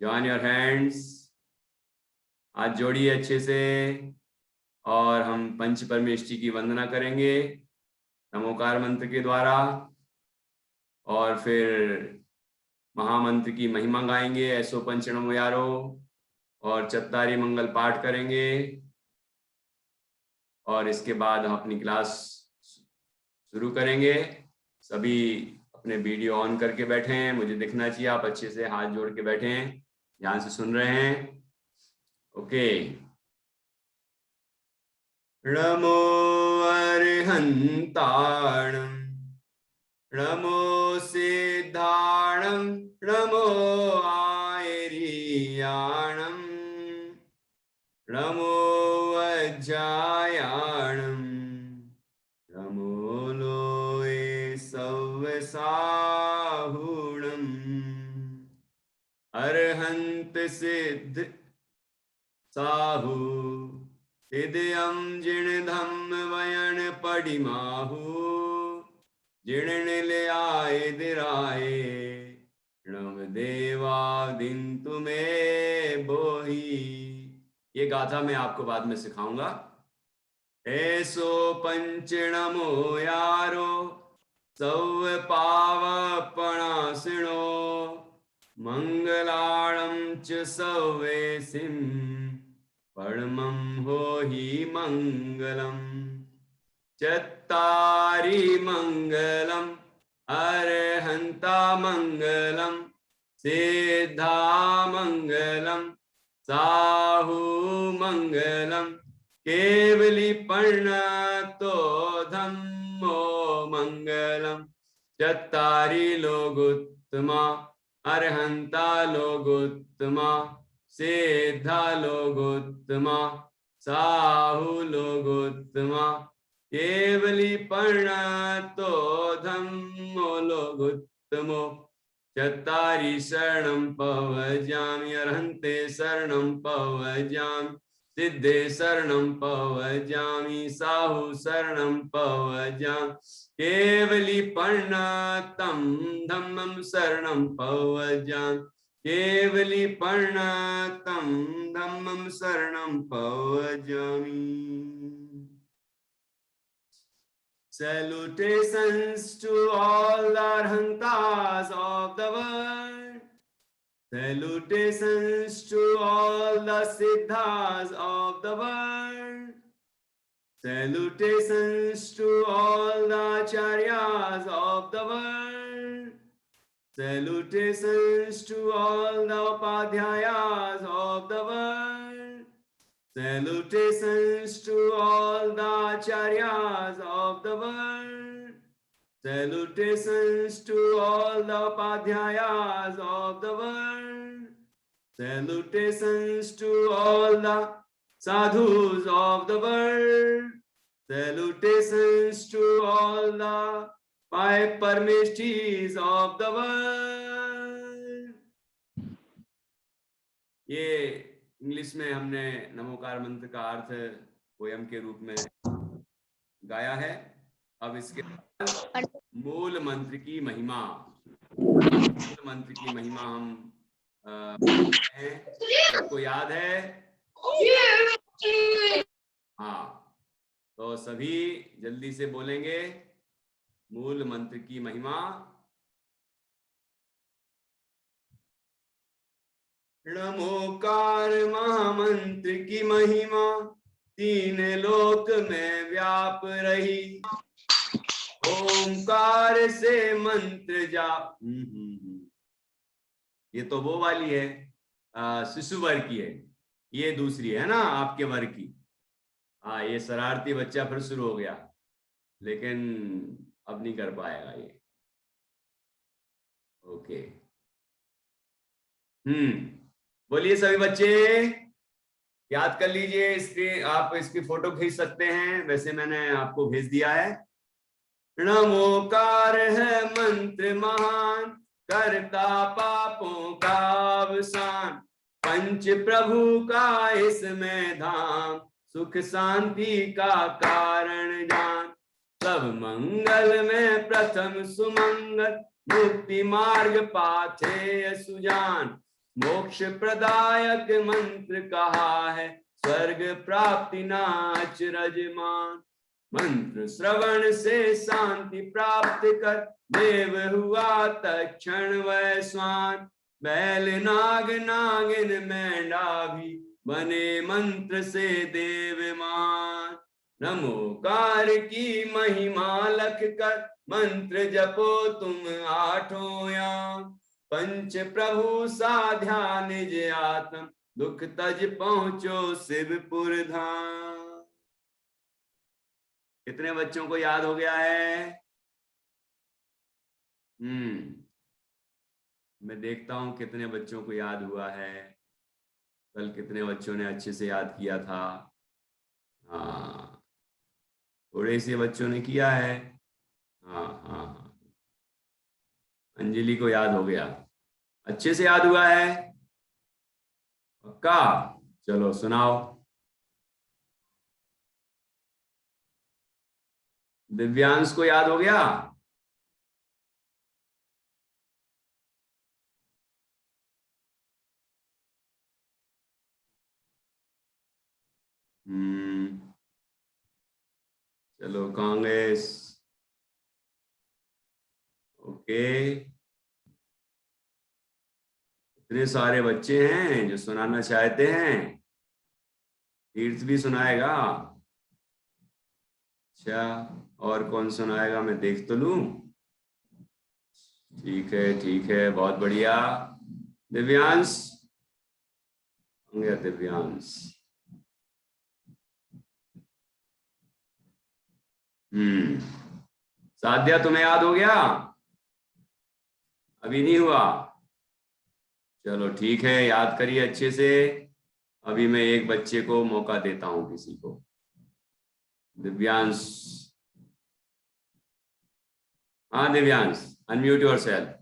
Join your hands, हाथ जोड़िए अच्छे से और हम पंच परमेष्टि की वंदना करेंगे नमोकार मंत्र के द्वारा और फिर महामंत्र की महिमा गाएंगे ऐसो पंच नमो यारो और चत्तारी मंगल पाठ करेंगे और इसके बाद हम अपनी क्लास शुरू करेंगे। सभी अपने वीडियो ऑन करके बैठे हैं, मुझे दिखना चाहिए आप अच्छे से हाथ जोड़ के बैठे हैं, ध्यान से सुन रहे हैं। ओके। नमो अर्हन्ताणं नमो सिद्धाणं नमो आयर्याणं नमो वज्रायाणं नमो लोये सव्यसाहुणम् अर्हन्त सिद्ध साहु सिद्ध्यं जिणधम्म वयन पडिमाहु जिणनिलयाय दिराय नव देवादिन्तु मे बोहि। ये गाथा मैं आपको बाद में सिखाऊंगा। ऐसो पंच नमो यारो सौव पावपणासिनो मंगलाणं च सौवेसिं परमं होहि मंगलम् चत्तारि मंगलम् अर्हन्ता मंगलम् सिद्धा मंगलम् साहु मंगलम् केवली पर्णतो धम्मो मंगलम् चत्तारि लोगोत्तमा अर्हन्ता लोगोत्तमा सिद्धा लोगोत्तमा साहु लोगोत्तमा केवली पर्णतो धम्मो लोगोत्तमो चत्तारि शरणं पवजामि अर्हन्ते शरणं पवजामि सिद्धे शरणं पवजामि साहु शरणं पवजामि केवली पर्णतं धम्मं शरणं पवजामि केवली पर्णतं धम्मं शरणं पवजामि। Salutations to all the Arhantas of the world. Salutations to all the Siddhas of the world. Salutations to all the Acharyas of the world. Salutations to all the Upadhyayas of the world. Salutations to all the Acharyas of the world. Salutations to all the Upadhyayas of the world. Salutations to all the sadhus of the world. Salutations to all the five parmeshtis of the world. ये English में हमने नमोकार मंत्र का अर्थ poem के रूप में गाया है। अब इसके बाद मूल मंत्र की महिमा, मूल मंत्र की महिमा हम आपको याद है? हाँ, तो सभी जल्दी से बोलेंगे मूल मंत्र की महिमा। नमोकार महामंत्र की महिमा तीन लोक में व्याप रही, ओंकार से मंत्र जाप। ये तो वो वाली है, शिशु वर्ग की है, ये दूसरी है ना आपके वर्ग की। हाँ, ये शरारती बच्चा फिर शुरू हो गया, लेकिन अब नहीं कर पाएगा ये। ओके, बोलिए सभी बच्चे, याद कर लीजिए। इसके आप इसकी फोटो खींच सकते हैं, वैसे मैंने आपको भेज दिया है। नमोकार है मंत्र महान, करता पापों का अवसान, पंच प्रभु का इसमें धाम, सुख शांति का कारण जान। सब मंगल में प्रथम सुमंगल, मुक्ति मार्ग पाथे सुजान। मोक्ष प्रदायक मंत्र कहा है, स्वर्ग प्राप्ति ना अचरज मान। मंत्र श्रवण से शांति प्राप्त कर, देव हुआ तत्क्षण वह स्वान। बैल नाग नागिन मेंढा भी बने मंत्र से देवमान। नमोकार की महिमा लख कर, मंत्र जपो तुम आठों याम। पंच प्रभु साध्या निज आत्म, दुख तज पहुंचो शिवपुर धाम। कितने बच्चों को याद हो गया है? मैं देखता हूं कितने बच्चों को याद हुआ है। कल कितने बच्चों ने अच्छे से याद किया था? हाँ, थोड़े से बच्चों ने किया है। हाँ हाँ हाँ, अंजलि को याद हो गया, अच्छे से याद हुआ है पक्का? चलो सुनाओ। दिव्यांश को याद हो गया? चलो कांग्रेस, ओके। इतने सारे बच्चे हैं जो सुनाना चाहते हैं। तीर्थ भी सुनाएगा? अच्छा, और कौन सुनाएगा? मैं देख तो लूं। ठीक है, बहुत बढ़िया। दिव्यांश हो गया, दिव्यांश। साध्या तुम्हें याद हो गया? अभी नहीं हुआ? चलो ठीक है, याद करिए अच्छे से। अभी मैं एक बच्चे को मौका देता हूं, किसी को। दिव्यांश, हाँ दिव्यांश, अनम्यूट योरसेल्फ।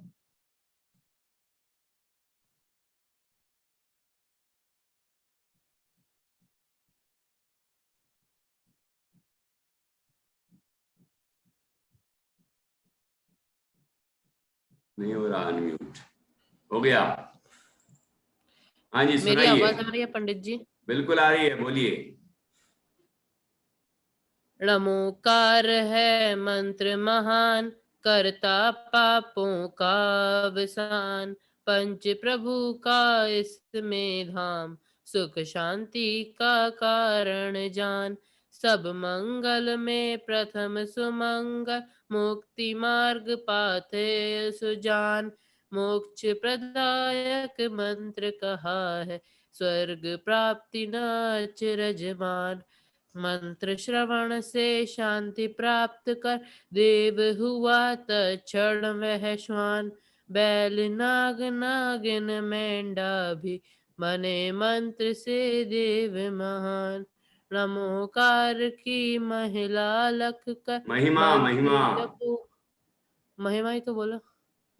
नहीं हो रहा अनम्यूट। हो गया? हाँ जी, मेरी सुनाइए। आवाज आ रही है पंडित जी? बिल्कुल आ रही है, बोलिए। नमोकार है मंत्र महान, करता पापों का अवसान। पंच प्रभु का इसमें धाम, सुख शांति का कारण जान। सब मंगल में प्रथम सुमंगल, मुक्ति मार्ग पाथे सुजान। मोक्ष प्रदायक मंत्र कहा है, स्वर्ग प्राप्ति न अचरज। मंत्र श्रवण से शांति प्राप्त कर, देव हुआ तत्क्षण वह श्वान। बैल नाग नागिन मेंढा भी बने मंत्र से देव महान। नमोकार की महिला लख कर, महिमा, मंत्र महिमा। जपो। महिमा ही तो बोला।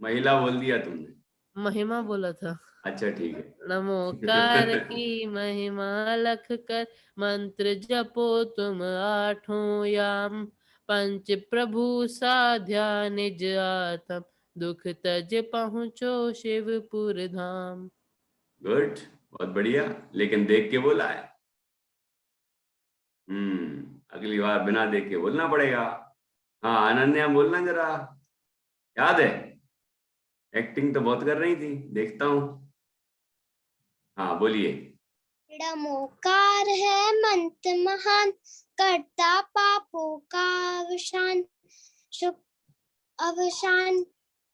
महिला बोल दिया तुमने। महिमा बोला था। अच्छा ठीक है। नमोकार की महिमा लख कर, मंत्र जपो तुम आठों याम। पंच प्रभु साध्या निज आत्म, दुख तज पहुँचो शिवपुर धाम। गुड, बहुत बढ़िया, लेकिन देख के बोला है। अगली बार बिना देख के बोलना पड़ेगा। हाँ अनन्या, बोलना जरा, याद है? एक्टिंग तो बहुत कर रही थी, देखता हूँ। हाँ बोलिए। नमोकार है मंत्र महान, करता पापों का अवसान।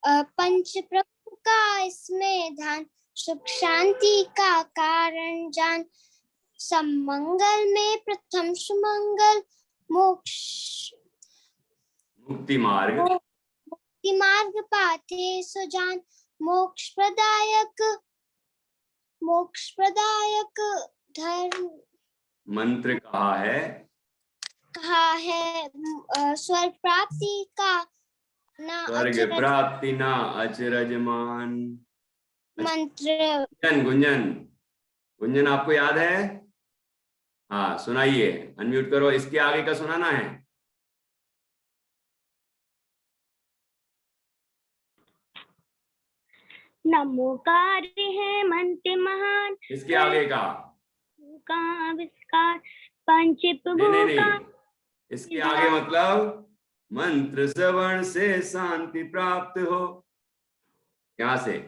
पंच प्रभु का इसमें ध्यान, सुख शांति का कारण जान। सब मंगल में प्रथम सुमंगल, मोक्ष मुक्ति मार्ग पाथे सुजान। मोक्ष प्रदायक धर्म मंत्र कहा है, स्वर्ग प्राप्ति का ना स्वर्ग प्राप्ति ना अचरजमान। मंत्र। गुंजन आपको याद है? हाँ सुनाइए, अनम्यूट करो, इसके आगे का सुनाना है। नमोकार है मंत्र जान इसके आगे का का आविष्कार पंच प्रभु नहीं का इसके आगे मतलब मंत्र श्रवण से शांति प्राप्त हो। यहाँ से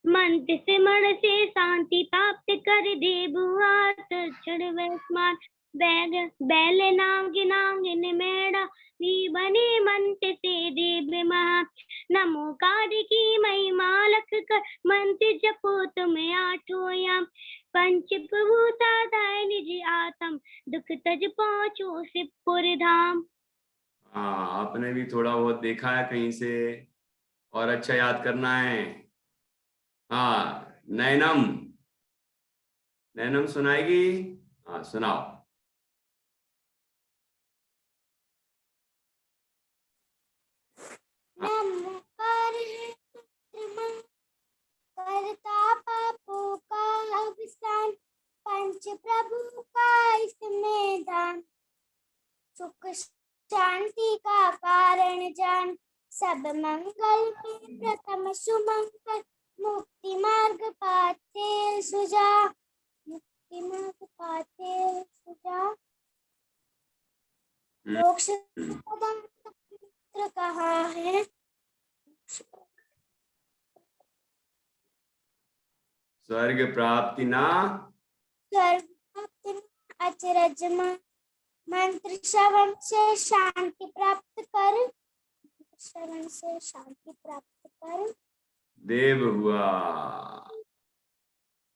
मंत्र से मन से शांति प्राप्त कर देवुआत चढ़वे स्मान बैल नागिन मेढ़ा नी बने मंत्र से देव महा नमो कार्य की महिमा लख कर मंत्र जपो तुम्हें आठों याम पंच प्रभुता दाय निज आत्म दुख तज पहुँचो शिवपुर धाम। हाँ, आपने भी थोड़ा बहुत देखा है कहीं से और अच्छा याद करना है। हाँ, नैनम नैनम सुनाएगी। हाँ सुनाओ। करता पापों का अवसान पंच प्रभु का इसमें दान सुख शांति का कारण जान सब मंगल में प्रथम सुमंगल मुक्ति मार्ग पाते सुजा मुक्ति मार्ग पाते सुजा मोक्ष कहा है स्वर्ग प्राप्ति ना अचरज मंत्र श्रवण से शांति प्राप्त कर श्रवण से शांति प्राप्त कर देव हुआ।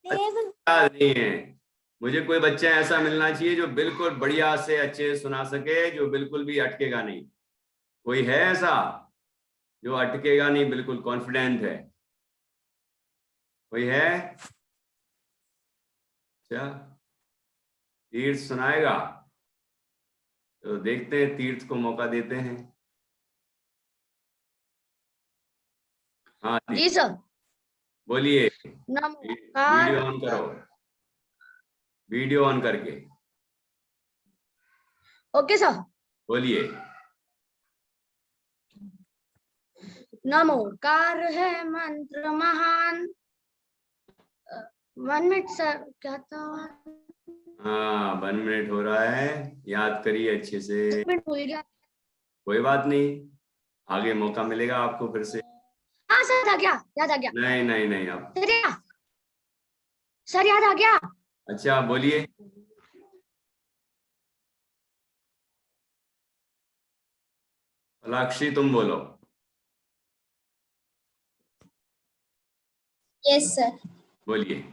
देव नहीं है, मुझे कोई बच्चा ऐसा मिलना चाहिए जो बिल्कुल बढ़िया से अच्छे सुना सके, जो बिल्कुल भी अटकेगा नहीं। कोई है ऐसा जो अटकेगा नहीं, बिल्कुल कॉन्फिडेंट है? कोई है? अच्छा, तीर्थ सुनाएगा तो देखते हैं, तीर्थ को मौका देते हैं। हाँ जी सर, बोलिए। नमस्कार। वीडियो ऑन करो, वीडियो ऑन करके ओके सर। बोलिए। नमोकार है मंत्र महान। 1 मिनट सर, क्या था? हाँ 1 मिनट हो रहा है, याद करिए अच्छे से। 1 मिनट भूल गया। कोई बात नहीं, आगे मौका मिलेगा आपको फिर से। हाँ सर, आ गया, याद आ गया। नहीं आप सर याद आ गया। अच्छा बोलिए। फलाक्षी तुम बोलो। Yes sir. बोलिए।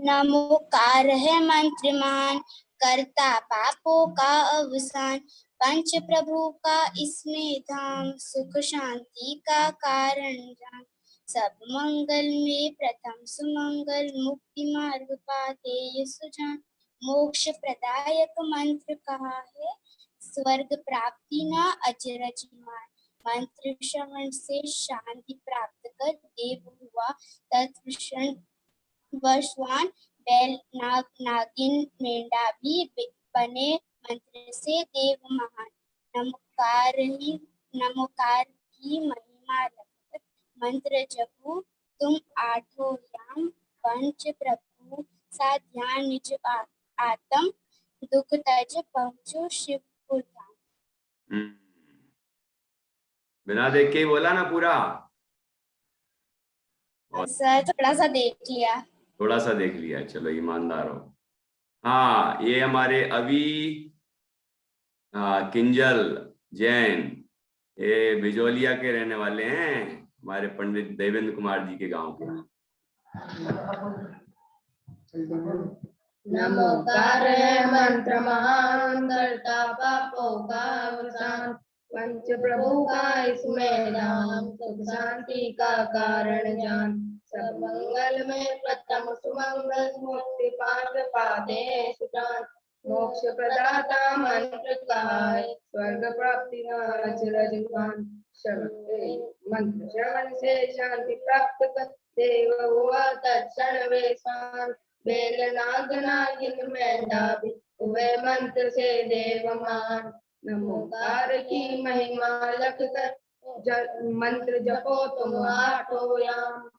नमोकार है मंत्र मान करता पापों का अवसान पंच प्रभु का इसमें धाम सुख शांति का कारण जान सब मंगल में प्रथम सुमंगल मुक्ति मार्ग पाते ये सुजान मोक्ष प्रदायक मंत्र कहा है स्वर्ग प्राप्ति न अचरज मान मंत्र श्रवण से शांति प्राप्त कर देव हुआ तत्क्षण वर्षवान बैल नागिन मेंढा भी बने मंत्र से देव महान नमोकार की महिमा रखकर मंत्र जपो तुम आठों याम पंच प्रभु सा ध्यान निज आत्म दुख तज पहुँचो शिवपुर धाम। बिना देख के ही बोला ना पूरा? सर थोड़ा सा देख लिया। थोड़ा सा देख लिया, चलो ईमानदार हो। हाँ, ये हमारे अभी किंजल जैन, ये बिजोलिया के रहने वाले हैं, हमारे पंडित देवेंद्र कुमार जी के गांव के। नमोकार है मंत्र महान करता पापों का अवसान पंच प्रभु का इसमें धाम सुख शांति का कारण जान सब मंगल में प्रथम सुमंगल मुक्ति मार्ग पाते सुजान मोक्ष प्रदाता मंत्र कहा है स्वर्ग प्राप्ति अचरज मान मंत्र श्रवण से शांति प्राप्त कर देव हुआ तत्क्षण वेशान बेल नाग नागिन मेंढा भी हुए मंत्र से देव मान नमोकार की महिमा लख कर मंत्र जपो तुम आठों याम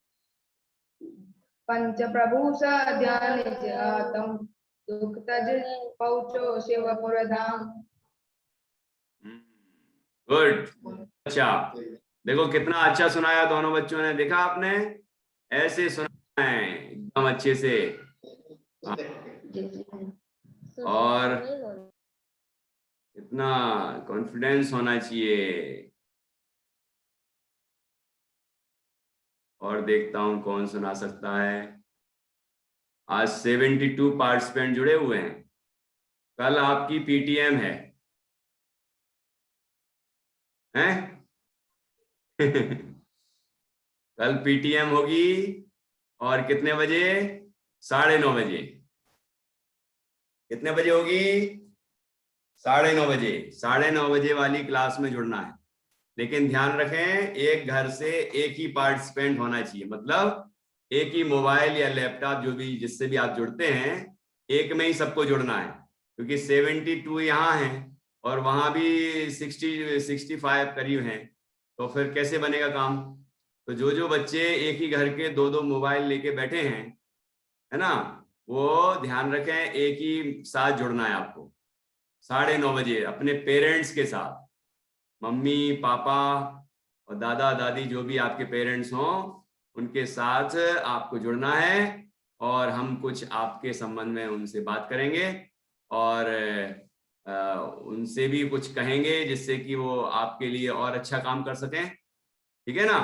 पंच प्रभु सा ध्यान निज आतम दुख तज पहुँचो शिवपुर धाम। गुड, अच्छा, देखो कितना अच्छा सुनाया दोनों बच्चों ने, देखा आपने, ऐसे सुना है एकदम अच्छे से। और इतना कॉन्फिडेंस होना चाहिए। और देखता हूं कौन सुना सकता है। आज 72 पार्टिसिपेंट जुड़े हुए हैं। कल आपकी पीटीएम है, हैं? कल पीटीएम होगी, और कितने बजे? 9:30 बजे। कितने बजे होगी? 9:30 बजे। 9:30 बजे वाली क्लास में जुड़ना है। लेकिन ध्यान रखें, एक घर से एक ही पार्टिसिपेंट होना चाहिए, मतलब एक ही मोबाइल या लैपटॉप जो भी जिससे भी आप जुड़ते हैं, एक में ही सबको जुड़ना है, क्योंकि 72 यहाँ हैं और वहां भी 65 करीब हैं, तो फिर कैसे बनेगा काम। तो जो बच्चे एक ही घर के 2-2 मोबाइल लेके बैठे हैं, है ना, वो ध्यान रखें एक ही साथ जुड़ना है आपको 9:30 बजे अपने पेरेंट्स के साथ। मम्मी पापा और दादा दादी जो भी आपके पेरेंट्स हों, उनके साथ आपको जुड़ना है, और हम कुछ आपके संबंध में उनसे बात करेंगे, और उनसे भी कुछ कहेंगे जिससे कि वो आपके लिए और अच्छा काम कर सकें। ठीक है ना?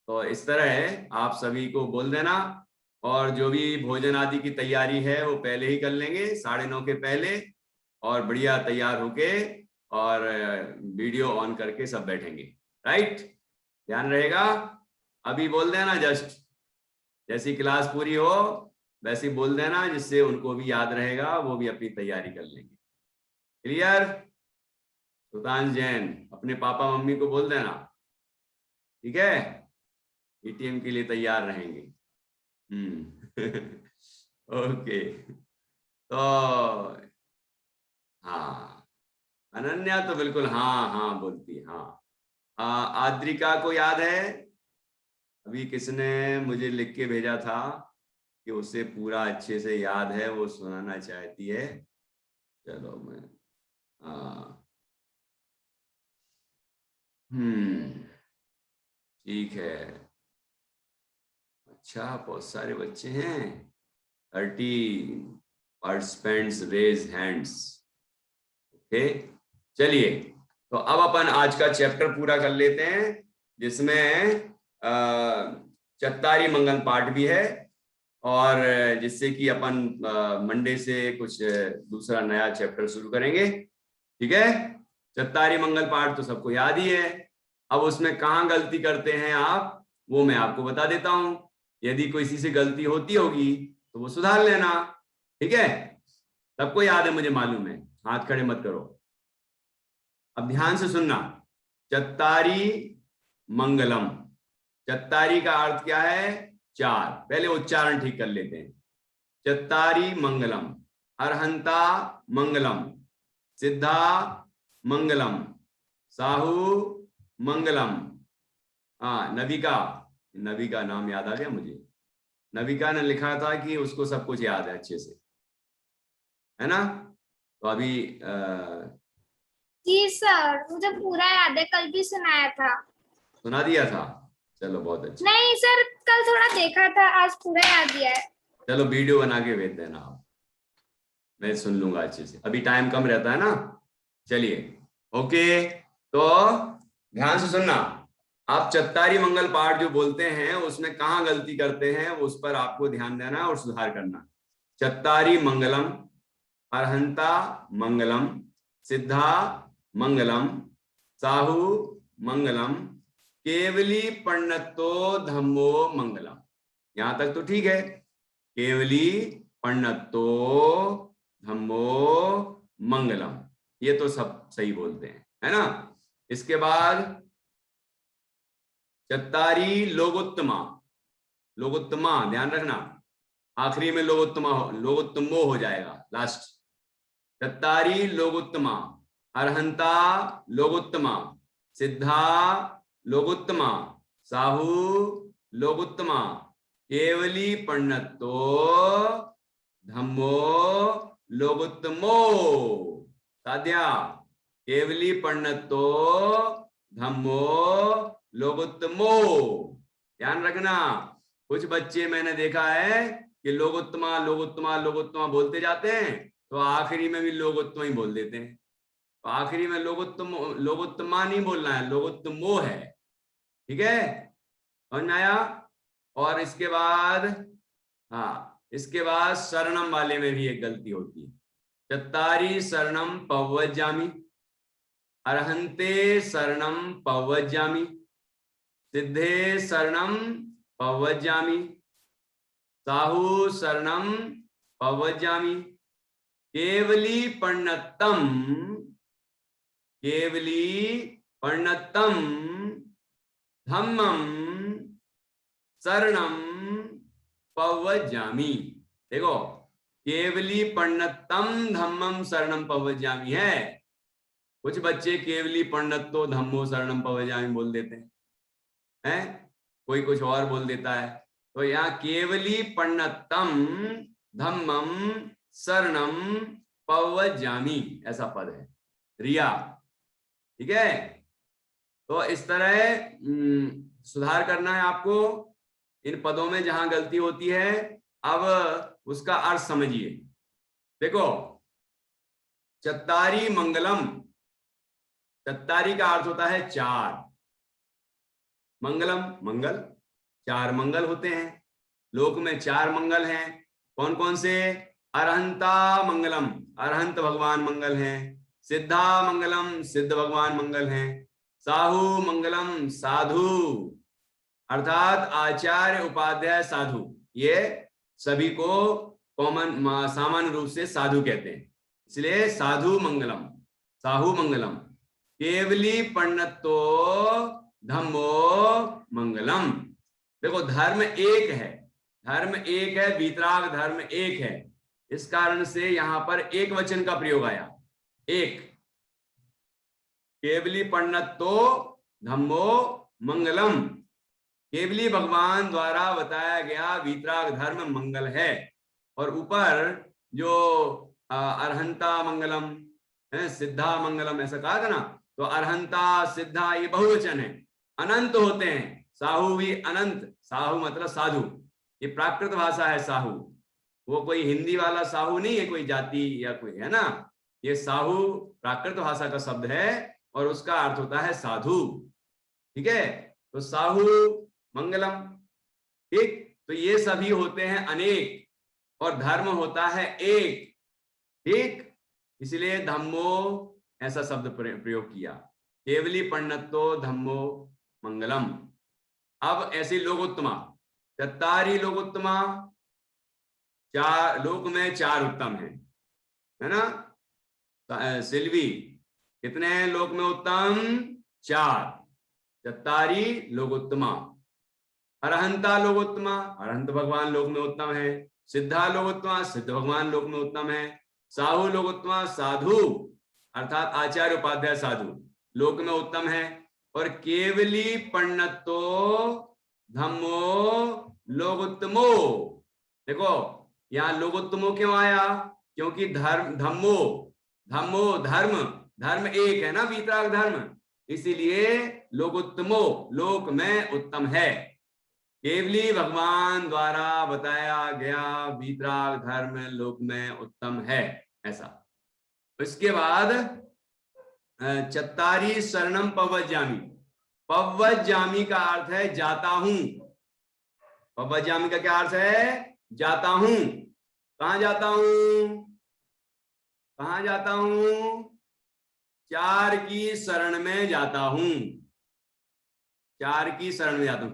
तो इस तरह है, आप सभी को बोल देना, और जो भी भोजन आदि की तैयारी है वो पहले ही कर लेंगे 9:30 के पहले, और बढ़िया तैयार होके और वीडियो ऑन करके सब बैठेंगे। राइट, ध्यान रहेगा। अभी बोल देना, जस्ट जैसी क्लास पूरी हो वैसे बोल देना, जिससे उनको भी याद रहेगा, वो भी अपनी तैयारी कर लेंगे। क्लियर? सुल्तान जैन अपने पापा मम्मी को बोल देना, ठीक है? एटीएम के लिए तैयार रहेंगे। ओके, तो हाँ, अनन्या तो बिल्कुल हाँ हाँ बोलती है। हाँ, आद्रिका को याद है? अभी किसने मुझे लिख के भेजा था कि उसे पूरा अच्छे से याद है, वो सुनाना चाहती है। चलो मैं ठीक है। अच्छा, बहुत सारे बच्चे हैं, 30 पार्टिसिपेंट्स रेज हैंड्स। ओके, चलिए, तो अब अपन आज का चैप्टर पूरा कर लेते हैं, जिसमें चत्तारी मंगल पाठ भी है, और जिससे कि अपन मंडे से कुछ दूसरा नया चैप्टर शुरू करेंगे। ठीक है? चत्तारी मंगल पाठ तो सबको याद ही है। अब उसमें कहाँ गलती करते हैं आप, वो मैं आपको बता देता हूं। यदि किसी से गलती होती होगी तो वो सुधार लेना। ठीक है? सबको याद है, मुझे मालूम है, हाथ खड़े मत करो। अब ध्यान से सुनना, चत्तारी मंगलम। चत्तारी का अर्थ क्या है? 4। पहले उच्चारण ठीक कर लेते हैं। चत्तारी मंगलम, अरहंता मंगलम, सिद्धा मंगलम, साहू मंगलम। हाँ, नविका, नविका नाम याद आ गया मुझे। नविका ने लिखा था कि उसको सब कुछ याद है अच्छे से, है ना? तो अभी जी सर, मुझे पूरा याद है, कल भी सुनाया था। सुना दिया था? चलो बहुत अच्छा। नहीं सर, कल थोड़ा देखा था, आज पूरा याद दिया है। चलो वीडियो बना के भेज देना आप, मैं सुन लूंगा अच्छे से, अभी टाइम कम रहता है ना। चलिए, ओके, तो ध्यान से सुनना। आप चत्तारी मंगल पाठ जो बोलते हैं उसमें कहाँ गलती करते हैं, उस पर आपको ध्यान देना और सुधार करना। चत्तारी मंगलम, अरहंता मंगलम, सिद्धा मंगलम, साहू मंगलम, केवली पण्णतो धम्मो मंगलम। यहां तक तो ठीक है, केवली पण्णतो धम्मो मंगलम, ये तो सब सही बोलते हैं, है ना? इसके बाद चत्तारी लोगोत्तमा। लोगोत्तमा ध्यान रखना, आखिरी में लोगोत्तमो हो जाएगा, लास्ट। चत्तारी लोगोत्तमा, अरहंता लोगोत्तमा, सिद्धा लोगोत्तमा, साहू लोगोत्तमा, केवली पण्णत्तो धम्मो लोगोत्तमो। साध्या, केवली पण्णत्तो धम्मो लोगोत्तमो। ध्यान रखना, कुछ बच्चे मैंने देखा है कि लोगोत्तमा लोगोत्तमा लोगोत्तमा बोलते जाते हैं, तो आखिरी में भी लोगोत्तमा ही बोल देते हैं। तो आखिरी में लोगोत्तमा नहीं बोलना है, लोगोत्तमो है। ठीक है, समझ में आया? और इसके बाद, हाँ, इसके बाद शरणम वाले में भी एक गलती होती है। चत्तारी शरणम पवज्जामि, अर्हन्ते शरणम पवज्जामि, सिद्धे शरणम पवज्जामि, साहु शरणम पवज्जामि, केवली पण्णत्तम, केवली पण्णत्तम धम्मम शरणम पवज्जामि। देखो, केवली पण्णत्तम धम्मम शरणम पवज्जामि है। कुछ बच्चे केवली पण्णत्तो धम्मो शरणम पवज्जामि बोल देते हैं, कोई कुछ और बोल देता है। तो यहाँ केवली पण्णत्तम धम्मम शरणम पवज्जामि ऐसा पद है, रिया। ठीक है, तो इस तरह सुधार करना है आपको इन पदों में जहां गलती होती है। अब उसका अर्थ समझिए। देखो, चत्तारी मंगलम, चत्तारी का अर्थ होता है चार, मंगलम मंगल, चार मंगल होते हैं। लोक में चार मंगल हैं। कौन कौन से? अरहंता मंगलम, अरहंत भगवान मंगल हैं। सिद्धा मंगलम, सिद्ध भगवान मंगल हैं। साहु मंगलम, साधु अर्थात आचार्य उपाध्याय साधु, ये सभी को कॉमन सामान्य रूप से साधु कहते हैं, इसलिए साधु मंगलम, साहु मंगलम। केवली पण्णत्तो धम्मो मंगलम। देखो, धर्म एक है, धर्म एक है, वीतराग धर्म एक है। इस कारण से यहां पर एक वचन का प्रयोग आया, एक। केवली पण्णत्तो धम्मो मंगलम, केवली भगवान द्वारा बताया गया वीतराग धर्म मंगल है। और ऊपर जो अरहंता मंगलम है, सिद्धा मंगलम ऐसा कहा था ना, तो अरहंता सिद्धा ये बहुवचन है, अनंत होते हैं। साहु भी अनंत, साहु मतलब साधु, ये प्राकृत भाषा है साहु, वो कोई हिंदी वाला साहु नहीं है, कोई जाति या कोई है ना। ये साहु प्राकृत भाषा का शब्द है और उसका अर्थ होता है साधु। ठीक है, तो साहु मंगलम। ठीक, तो ये सभी होते हैं अनेक और धर्म होता है एक। ठीक, इसलिए धम्मो ऐसा शब्द प्रयोग किया, केवली पण्णत्तो धम्मो मंगलम। अब ऐसी लोकोत्तमा, चत्तारी लोकोत्तमा, चार लोक में चार उत्तम है ना। सिल्वी, कितने हैं लोक में उत्तम? चार। चत्तारी लोकोत्तमा, अरहंता लोकोत्तमा, अरहंत भगवान लोक में उत्तम है। सिद्धा लोकोत्तमा, सिद्ध भगवान लोक में उत्तम है। साहु लोकोत्तमा, साधु अर्थात आचार्य उपाध्याय साधु लोक में उत्तम है। और केवली पण्णत्तो धम्मो लोकोत्तमो। देखो, यहाँ लोकोत्तमो क्यों आया? क्योंकि धर्म धम्मो, धम्मो धर्म, धर्म एक है ना, वीतराग धर्म, इसीलिए लोकोत्तमो लोक में उत्तम है। केवली भगवान द्वारा बताया गया वीतराग धर्म लोक में उत्तम है, ऐसा। इसके बाद चत्तारी शरणम पवज्जामि, पवज्जामि का अर्थ है जाता हूं। पवज्जामि का क्या अर्थ है? जाता हूं। कहां जाता हूं? कहां जाता हूं? चार की शरण में जाता हूं। चार की शरण में जाता हूं।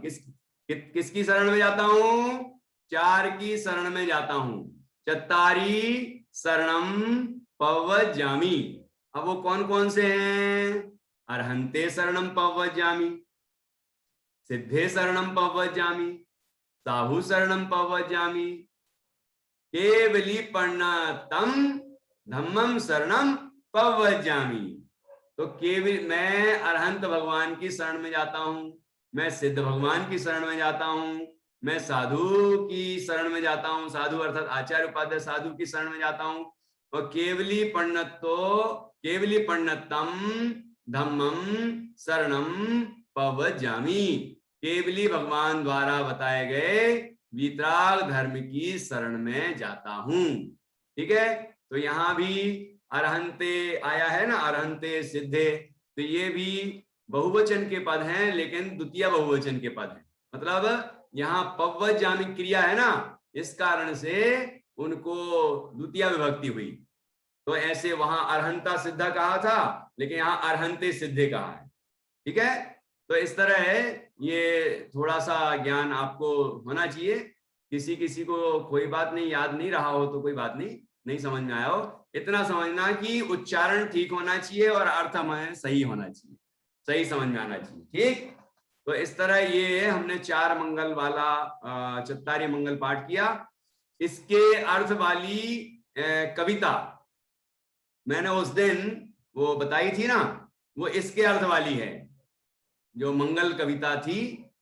किसकी शरण में जाता हूं? चार की शरण में जाता हूं। चत्तारी शरणम पवज्जामि। अब वो कौन कौन से हैं? अरहंते शरणम पवज्जामि, सिद्धे शरणम पवज्जामि, साहु शरणम पवज्जामि, केवली पण्णत्तम धम्मम शरणम पवज्जामि। तो केवल मैं अरहंत भगवान की शरण में जाता हूं, मैं सिद्ध भगवान की शरण में जाता हूं, मैं साधु की शरण में जाता हूँ, साधु अर्थात आचार्य उपाध्याय साधु की शरण में जाता हूँ। और केवली पण्णतम धम्मम शरणम पवज्जामि, केवली भगवान द्वारा बताए गए वीतराग धर्म की शरण में जाता हूं। ठीक है, तो यहाँ भी अरहंते आया है ना, अरहंते सिद्धे, तो ये भी बहुवचन के पद हैं, लेकिन द्वितीय बहुवचन के पद हैं। मतलब यहाँ पवज्जामि क्रिया है ना, इस कारण से उनको द्वितीय विभक्ति हुई। तो ऐसे वहां अरहंता सिद्धा कहा था, लेकिन यहाँ अरहंते सिद्धे कहा है। ठीक है, तो इस तरह है, ये थोड़ा सा ज्ञान आपको होना चाहिए। किसी को कोई बात नहीं, याद नहीं रहा हो तो कोई बात नहीं, नहीं समझ में आया हो, इतना समझना कि उच्चारण ठीक होना चाहिए और अर्थ हमें सही होना चाहिए, सही समझ में आना चाहिए। ठीक, तो इस तरह ये हमने 4 मंगल वाला चत्तारी मंगल पाठ किया। इसके अर्थ वाली कविता मैंने उस दिन वो बताई थी ना, वो इसके अर्थ वाली है। जो मंगल कविता थी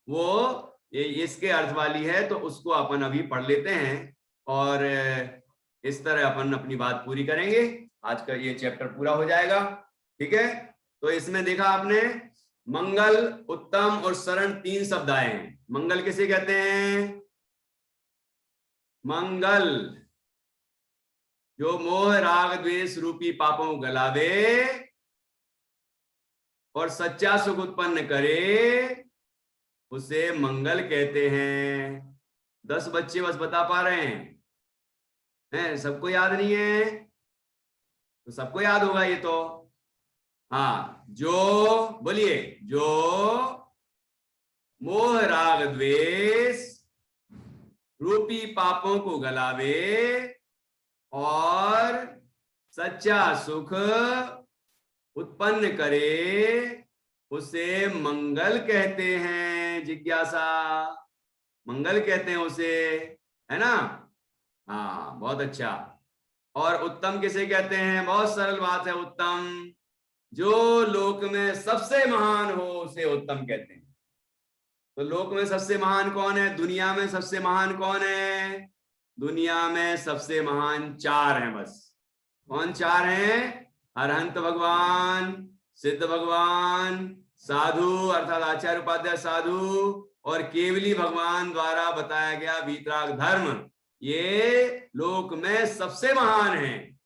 वो इसके अर्थ वाली है, तो उसको अपन अभी पढ़ लेते हैं और इस तरह अपन अपनी बात पूरी करेंगे। आज का ये चैप्टर पूरा हो जाएगा। ठीक है, तो इसमें देखा आपने मंगल, उत्तम और शरण 3 शब्द आए हैं। मंगल किसे कहते हैं? मंगल जो मोह राग द्वेष रूपी पापों को गलावे और सच्चा सुख उत्पन्न करे, उसे मंगल कहते हैं। 10 बच्चे बस बता पा रहे हैं, सबको याद नहीं है? तो सबको याद होगा ये तो। हाँ, जो बोलिए, जो मोह राग द्वेष रूपी पापों को गलावे और सच्चा सुख उत्पन्न करे, उसे मंगल कहते हैं। जिज्ञासा, मंगल कहते हैं उसे, है ना? हाँ, बहुत अच्छा। और उत्तम किसे कहते हैं? बहुत सरल बात है, उत्तम जो लोक में सबसे महान हो उसे उत्तम कहते हैं। तो लोक में सबसे महान कौन है? दुनिया में सबसे महान कौन है? दुनिया में सबसे महान 4 हैं बस। कौन 4 हैं? अरहंत भगवान, सिद्ध भगवान, साधु अर्थात आचार्य उपाध्याय साधु, और केवली भगवान द्वारा बताया गया वीतराग धर्म। ये लोक में सबसे महान हैं,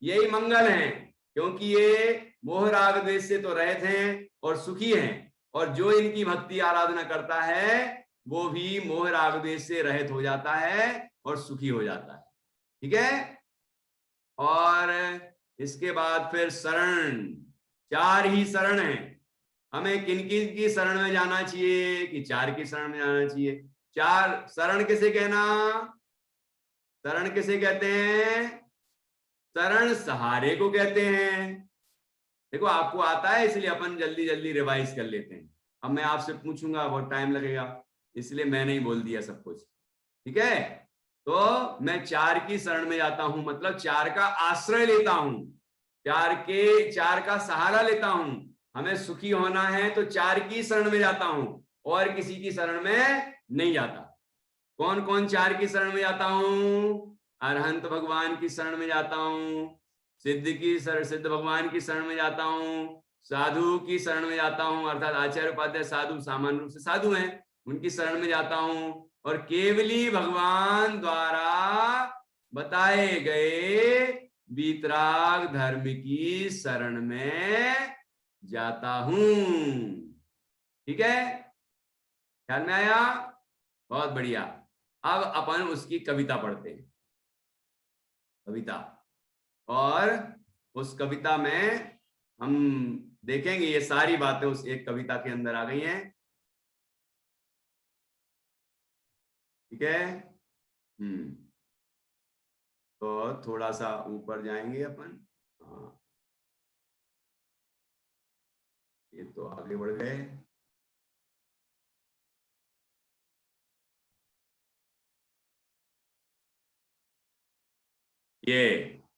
यही मंगल हैं, क्योंकि ये मोह राग द्वेष से तो रहित हैं और सुखी हैं, और जो इनकी भक्ति आराधना करता है वो भी मोह राग द्वेष से रहित हो जाता है और सुखी हो जाता है। ठीक है, और इसके बाद फिर शरण, 4 ही शरण है। हमें किन किन की शरण में जाना चाहिए? कि 4 की शरण में जाना चाहिए। 4 शरण किसे कहना? शरण किसे कहते हैं? शरण सहारे को कहते हैं। देखो, आपको आता है इसलिए अपन जल्दी जल्दी रिवाइज कर लेते हैं। अब मैं आपसे पूछूंगा, बहुत टाइम लगेगा, इसलिए मैंने ही बोल दिया सब कुछ। ठीक है, तो मैं 4 की शरण में जाता हूं, मतलब 4 का आश्रय लेता हूं, 4 का सहारा लेता हूं। हमें सुखी होना है तो 4 की शरण में जाता हूं, और किसी की शरण में नहीं जाता। कौन कौन 4 की शरण में जाता हूं? अरहंत भगवान की शरण में जाता हूं, सिद्ध भगवान की शरण में जाता हूं, साधु की शरण में जाता हूं अर्थात आचार्य उपाध्याय साधु सामान्य रूप से साधु हैं, उनकी शरण में जाता हूं, और केवली भगवान द्वारा बताए गए वीतराग धर्म की शरण में जाता हूं। ठीक है, ख्याल में आया? बहुत बढ़िया। अब अपन उसकी कविता पढ़ते हैं, कविता, और उस कविता में हम देखेंगे ये सारी बातें उस एक कविता के अंदर आ गई हैं। ठीक है, तो थोड़ा सा ऊपर जाएंगे अपन। हाँ, ये तो आगे बढ़ गए।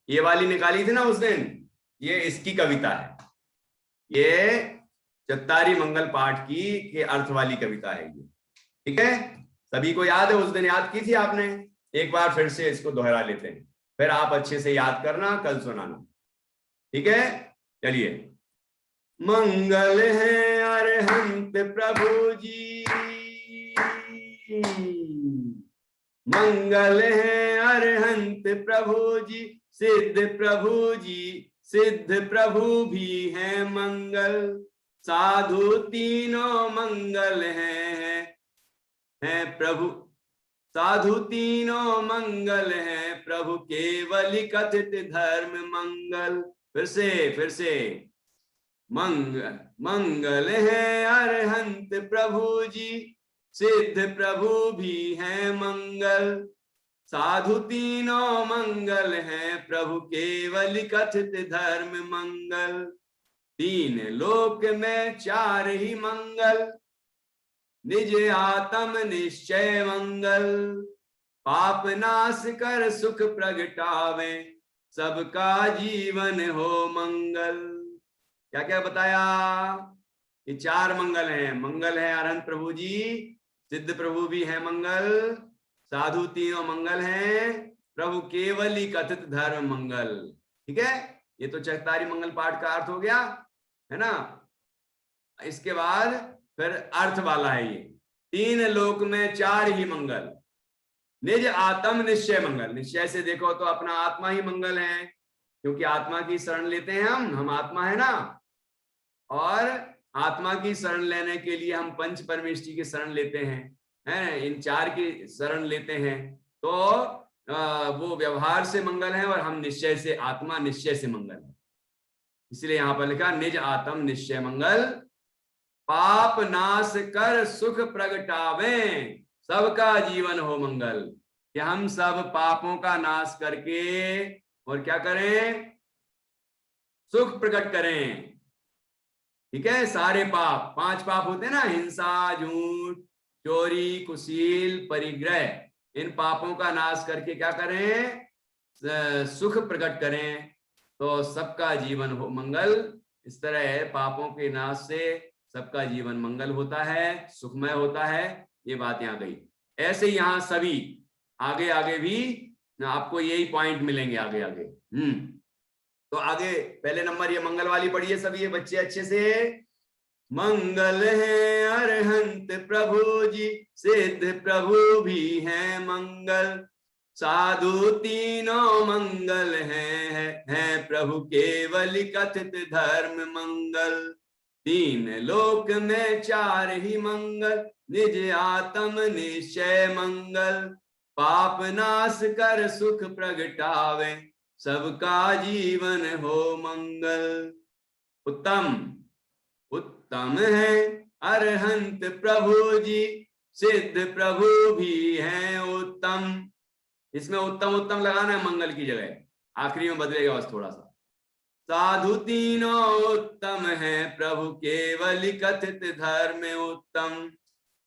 ये वाली निकाली थी ना उस दिन, ये इसकी कविता है। ये चत्तारी मंगल पाठ की के अर्थ वाली कविता है ये। ठीक है, सभी को याद है? उस दिन याद की थी आपने? एक बार फिर से इसको दोहरा लेते हैं, फिर आप अच्छे से याद करना, कल सुनाना, ठीक है? चलिए। मंगल है अरहंत प्रभु जी, मंगल है अरहंत प्रभु जी, सिद्ध प्रभु जी, सिद्ध प्रभु भी है मंगल, साधु तीनों मंगल है प्रभु, साधु तीनों मंगल है प्रभु, केवल कथित धर्म मंगल। फिर से मंगल है अरहंत प्रभु जी, सिद्ध प्रभु भी है मंगल, साधु तीनों मंगल है प्रभु, केवल कथित धर्म मंगल, तीन लोक में चार ही मंगल, निज आत्म निश्चय मंगल, पाप नाश कर सुख प्रगटावे, सबका जीवन हो मंगल। क्या क्या बताया? ये चार मंगल हैं। मंगल है अरहंत प्रभु जी, सिद्ध प्रभु भी है मंगल, साधु तीनों मंगल हैं प्रभु, केवली कथित धर्म मंगल। ठीक है, ये तो चौतारी मंगल पाठ का अर्थ हो गया, है ना? इसके बाद फिर अर्थ वाला है ये, तीन लोक में चार ही मंगल, निज आत्म निश्चय मंगल। निश्चय से देखो तो अपना आत्मा ही मंगल है, क्योंकि आत्मा की शरण लेते हैं हम आत्मा है ना, और आत्मा की शरण लेने के लिए हम पंच परमेष्टि की शरण लेते हैं, इन चार की शरण लेते हैं, तो वो व्यवहार से मंगल है, और हम निश्चय से, आत्मा निश्चय से मंगल है। इसलिए यहां पर लिखा निज आत्म निश्चय मंगल, पाप नाश कर सुख प्रगटावे, सबका जीवन हो मंगल। कि हम सब पापों का नाश करके और क्या करें? सुख प्रकट करें। ठीक है, सारे पाप, 5 पाप होते हैं ना, हिंसा, झूठ, चोरी, कुशील, परिग्रह, इन पापों का नाश करके क्या करें? सुख प्रकट करें, तो सबका जीवन हो मंगल। इस तरह है, पापों के नाश से सबका जीवन मंगल होता है, सुखमय होता है। ये बात यहाँ गई। ऐसे यहाँ सभी आगे आगे भी आपको यही पॉइंट मिलेंगे आगे आगे। तो आगे पहले नंबर ये मंगल वाली पढ़िए सभी ये बच्चे अच्छे से। मंगल है अरहंत प्रभु जी, सिद्ध प्रभु भी है मंगल, साधु तीनों मंगल है प्रभु, केवल कथित धर्म मंगल, तीन लोक में चार ही मंगल, निज आत्म निश्चय मंगल, पाप नाश कर सुख प्रगटावे, सबका जीवन हो मंगल। उत्तम उत्तम है अरहंत प्रभु जी, सिद्ध प्रभु भी है उत्तम। इसमें उत्तम उत्तम लगाना है मंगल की जगह, आखिरी में बदलेगा बस थोड़ा सा। साधु तीनों उत्तम है प्रभु, केवल कथित धर्म उत्तम,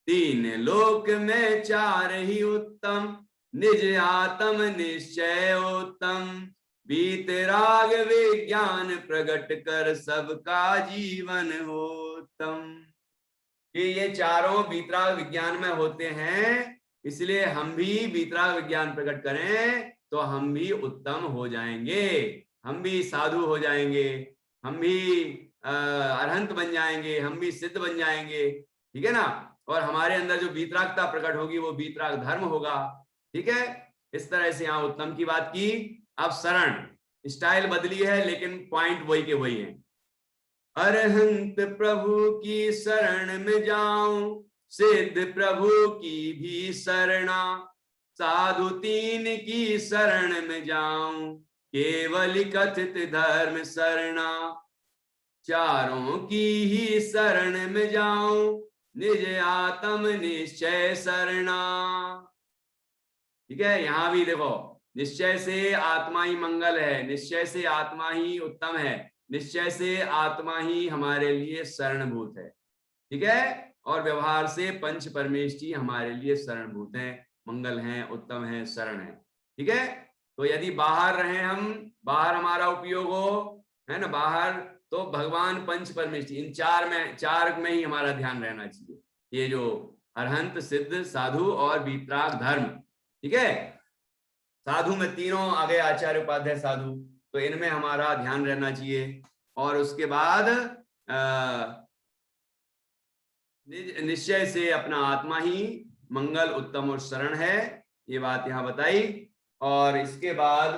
तीन लोक में चार ही उत्तम, निज आत्म निश्चय उत्तम, वीतराग विज्ञान प्रकट कर सबका जीवन हो उत्तम। कि ये चारों वीतराग विज्ञान में होते हैं, इसलिए हम भी वीतराग विज्ञान प्रकट करें तो हम भी उत्तम हो जाएंगे, हम भी साधु हो जाएंगे, हम भी अरहंत बन जाएंगे, हम भी सिद्ध बन जाएंगे। ठीक है ना? और हमारे अंदर जो वीतरागता प्रकट होगी वो वीतराग धर्म होगा। ठीक है, इस तरह से यहाँ उत्तम की बात की। अब शरण स्टाइल बदली है, लेकिन पॉइंट वही के वही है। अरहंत प्रभु की शरण में जाऊं, सिद्ध प्रभु की भी शरणा, साधु तीन की शरण में जाऊं, केवल कथित धर्म शरणा, चारों की ही शरण में जाऊं, निज आत्म निश्चय शरणा। ठीक है, यहां भी देखो, निश्चय से आत्मा ही मंगल है, निश्चय से आत्मा ही उत्तम है, निश्चय से आत्मा ही हमारे लिए शरणभूत है। ठीक है, और व्यवहार से पंच परमेष्टि हमारे लिए शरणभूत है, मंगल है, उत्तम है, शरण है। ठीक है, तो यदि बाहर रहे हम, बाहर हमारा उपयोग हो, है ना, बाहर, तो भगवान पंच परमेष्टि इन चार में ही हमारा ध्यान रहना चाहिए। ये जो अरहंत, सिद्ध, साधु और वीतराग धर्म। ठीक है, साधु में तीनों आ गए, आचार्य उपाध्याय साधु, तो इनमें हमारा ध्यान रहना चाहिए। और उसके बाद निश्चय से अपना आत्मा ही मंगल, उत्तम और शरण है, ये बात यहां बताई। और इसके बाद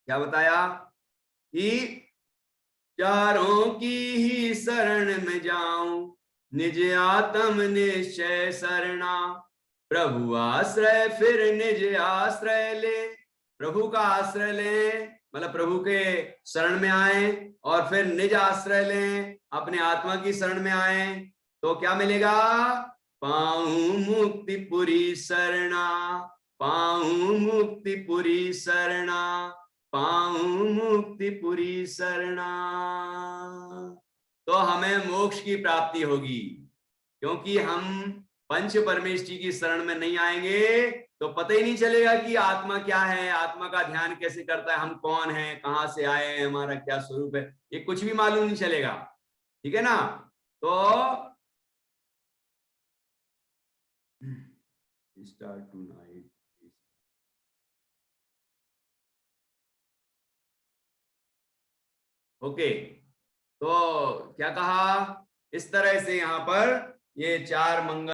क्या बताया कि चारों की ही शरण में जाऊं, निज आत्म निश्चय शरणा, प्रभु आश्रय फिर निज आश्रय ले। प्रभु का आश्रय लें, मतलब प्रभु के शरण में आए और फिर निज आश्रय लें, अपने आत्मा की शरण में आए, तो क्या मिलेगा? पाऊं मुक्ति पुरी शरणा, पाऊं मुक्ति पुरी शरणा, पाऊं मुक्ति पुरी शरणा। तो हमें मोक्ष की प्राप्ति होगी, क्योंकि हम पंच परमेष्टि की शरण में नहीं आएंगे तो पता ही नहीं चलेगा कि आत्मा क्या है, आत्मा का ध्यान कैसे करता है, हम कौन हैं, कहां से आए हैं, हमारा क्या स्वरूप है, ये कुछ भी मालूम नहीं चलेगा। ठीक है ना? तो स्टार्ट टुनाइट। ओके, तो क्या कहा, इस तरह से यहाँ पर ये 4 मंगल